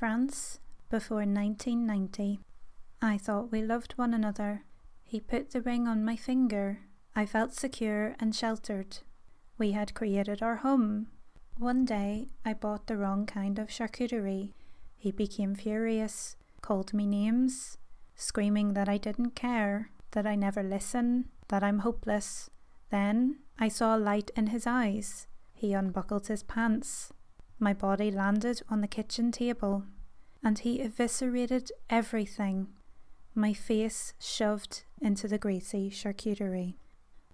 France before 1990. I thought we loved one another. He put the ring on my finger. I felt secure and sheltered. We had created our home. One day I bought the wrong kind of charcuterie. He became furious, called me names, screaming that I didn't care, that I never listen, that I'm hopeless. Then I saw a light in his eyes. He unbuckled his pants. My body landed on the kitchen table, and he eviscerated everything. My face shoved into the greasy charcuterie.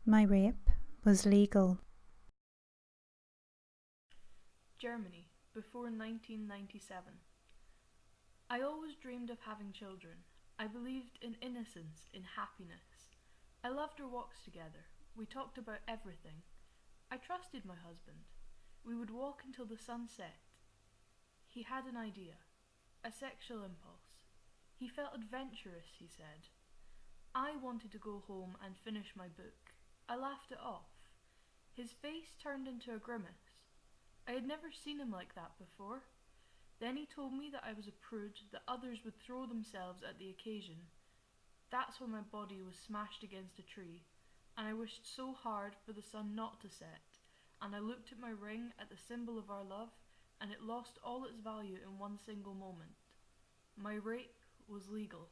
My rape was legal. Germany, before 1997. I always dreamed of having children. I believed in innocence, in happiness. I loved our walks together. We talked about everything. I trusted my husband. We would walk until the sun set. He had an idea, a sexual impulse. He felt adventurous, he said. I wanted to go home and finish my book. I laughed it off. His face turned into a grimace. I had never seen him like that before. Then he told me that I was a prude, that others would throw themselves at the occasion. That's when my body was smashed against a tree, and I wished so hard for the sun not to set, and I looked at my ring, at the symbol of our love, and it lost all its value in one single moment. My rape was legal.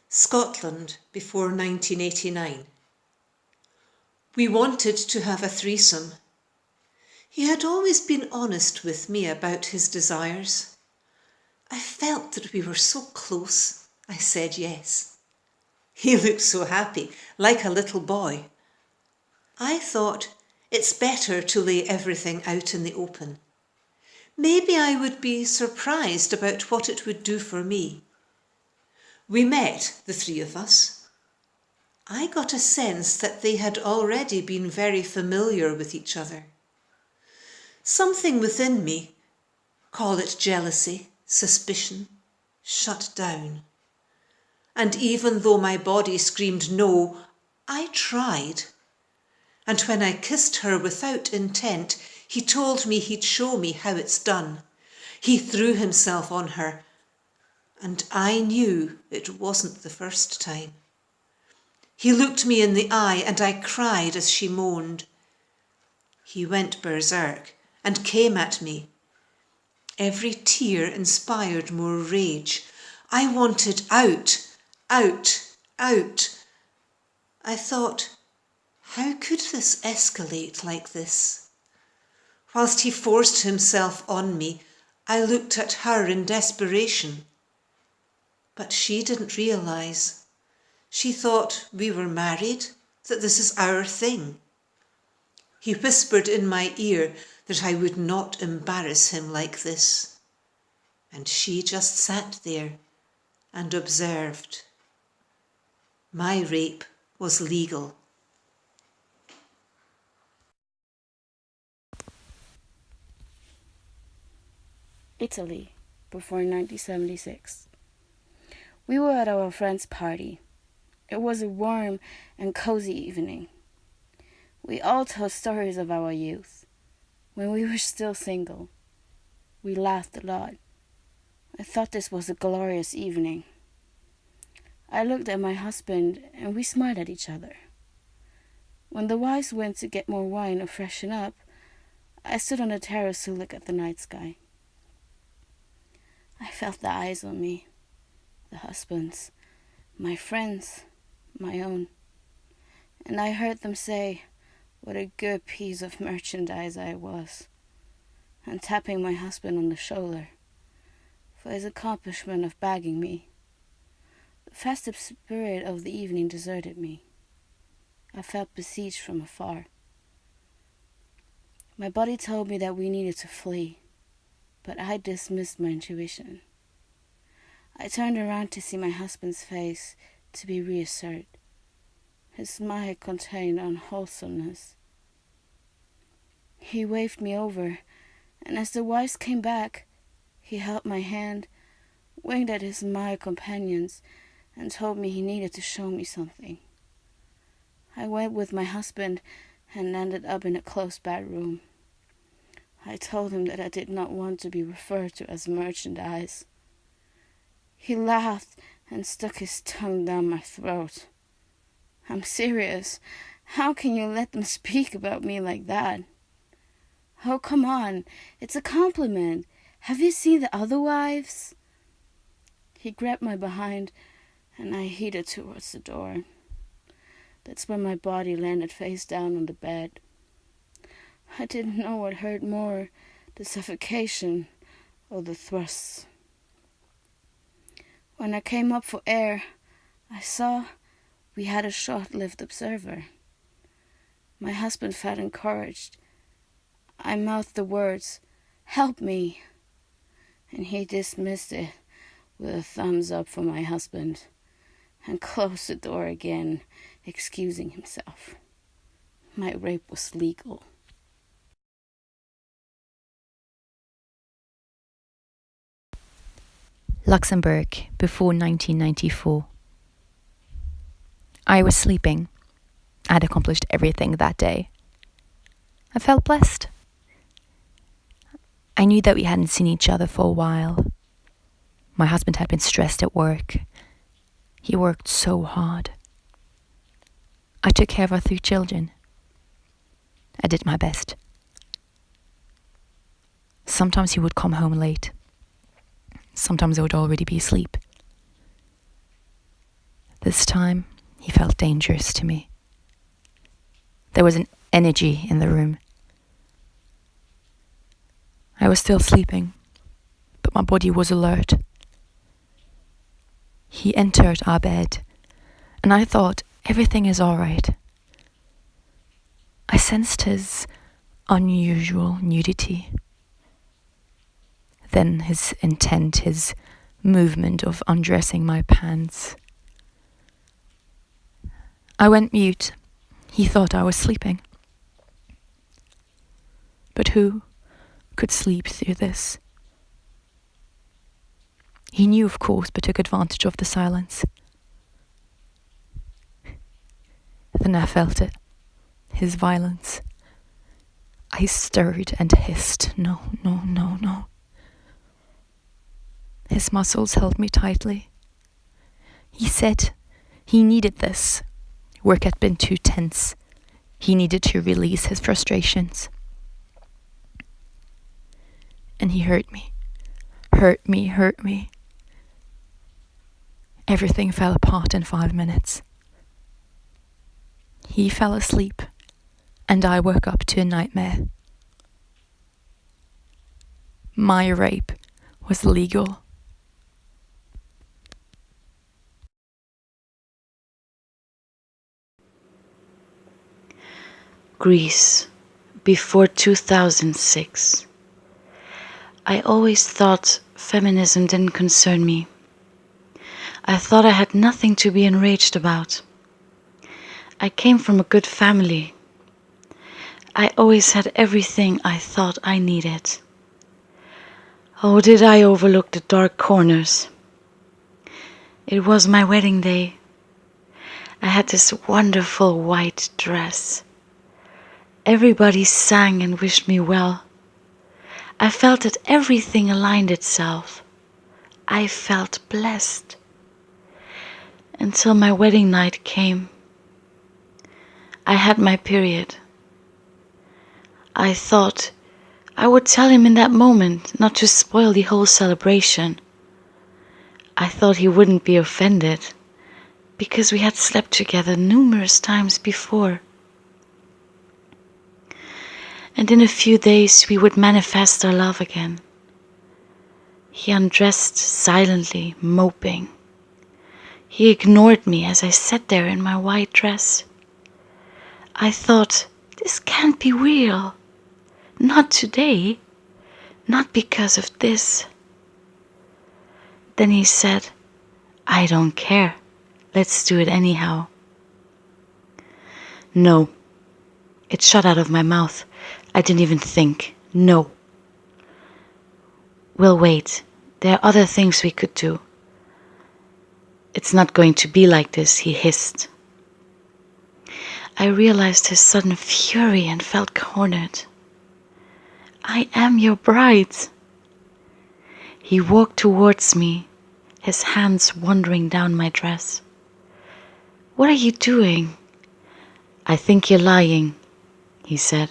Scotland, before 1989. We wanted to have a threesome. He had always been honest with me about his desires. I felt that we were so close. I said yes. He looked so happy, like a little boy. I thought it's better to lay everything out in the open. Maybe I would be surprised about what it would do for me. We met, the three of us. I got a sense that they had already been very familiar with each other. Something within me, call it jealousy, suspicion, shut down. And even though my body screamed no, I tried. And when I kissed her without intent, he told me he'd show me how it's done. He threw himself on her, and I knew it wasn't the first time. He looked me in the eye, and I cried as she moaned. He went berserk and came at me. Every tear inspired more rage. I wanted out, out, out. I thought, how could this escalate like this? Whilst he forced himself on me, I looked at her in desperation. But she didn't realise. She thought we were married, that this is our thing. He whispered in my ear that I would not embarrass him like this. And she just sat there and observed. My rape was legal. Italy, before 1976. We were at our friend's party. It was a warm and cozy evening. We all told stories of our youth, when we were still single. We laughed a lot. I thought this was a glorious evening. I looked at my husband and we smiled at each other. When the wives went to get more wine or freshen up, I stood on the terrace to look at the night sky. I felt the eyes on me, the husband's, my friends, my own. And I heard them say what a good piece of merchandise I was, and tapping my husband on the shoulder for his accomplishment of bagging me. The festive spirit of the evening deserted me. I felt besieged from afar. My body told me that we needed to flee, but I dismissed my intuition. I turned around to see my husband's face, to be reassured. His smile contained unwholesomeness. He waved me over, and as the wives came back, he held my hand, winked at his male companions, and told me he needed to show me something. I went with my husband and ended up in a closed bedroom. I told him that I did not want to be referred to as merchandise. He laughed and stuck his tongue down my throat. I'm serious. How can you let them speak about me like that? Oh, come on. It's a compliment. Have you seen the other wives? He grabbed my behind, and I headed towards the door. That's when my body landed face down on the bed. I didn't know what hurt more, the suffocation or the thrusts. When I came up for air, I saw we had a short-lived observer. My husband felt encouraged. I mouthed the words, "Help me," and he dismissed it with a thumbs up for my husband and closed the door again, excusing himself. My rape was legal. Luxembourg, before 1994. I was sleeping. I'd accomplished everything that day. I felt blessed. I knew that we hadn't seen each other for a while. My husband had been stressed at work. He worked so hard. I took care of our 3 children. I did my best. Sometimes he would come home late. Sometimes I would already be asleep. This time, he felt dangerous to me. There was an energy in the room. I was still sleeping, but my body was alert. He entered our bed, and I thought, everything is all right. I sensed his unusual nudity. Then his intent, his movement of undressing my pants. I went mute. He thought I was sleeping. But who could sleep through this? He knew, of course, but took advantage of the silence. Then I felt it, his violence. I stirred and hissed, "No, no, no, no." His muscles held me tightly. He said he needed this. Work had been too tense. He needed to release his frustrations. And he hurt me. Hurt me, hurt me. Everything fell apart in 5 minutes. He fell asleep, and I woke up to a nightmare. My rape was legal. Greece, before 2006. I always thought feminism didn't concern me. I thought I had nothing to be enraged about. I came from a good family. I always had everything I thought I needed. Oh, did I overlook the dark corners? It was my wedding day. I had this wonderful white dress. Everybody sang and wished me well. I felt that everything aligned itself. I felt blessed. Until my wedding night came. I had my period. I thought I would tell him in that moment not to spoil the whole celebration. I thought he wouldn't be offended, because we had slept together numerous times before. And in a few days we would manifest our love again. He undressed silently, moping. He ignored me as I sat there in my white dress. I thought, this can't be real. Not today. Not because of this. Then he said, "I don't care. Let's do it anyhow." No. It shot out of my mouth. I didn't even think. No. We'll wait. There are other things we could do. "It's not going to be like this," he hissed. I realized his sudden fury and felt cornered. "I am your bride." He walked towards me, his hands wandering down my dress. "What are you doing?" "I think you're lying," he said.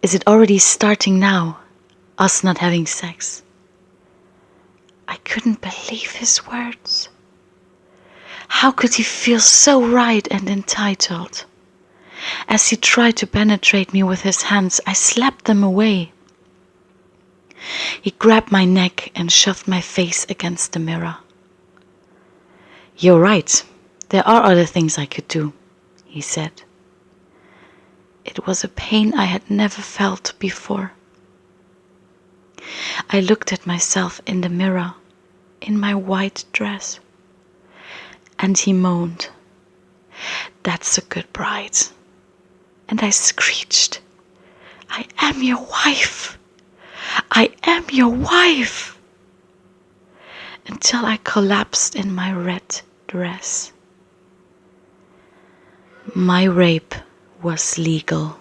"Is it already starting now, us not having sex?" I couldn't believe his words. How could he feel so right and entitled? As he tried to penetrate me with his hands, I slapped them away. He grabbed my neck and shoved my face against the mirror. "You're right, there are other things I could do," he said. It was a pain I had never felt before. I looked at myself in the mirror, in my white dress, and he moaned, "That's a good bride." And I screeched, "I am your wife! I am your wife!" Until I collapsed in my red dress. My rape was legal.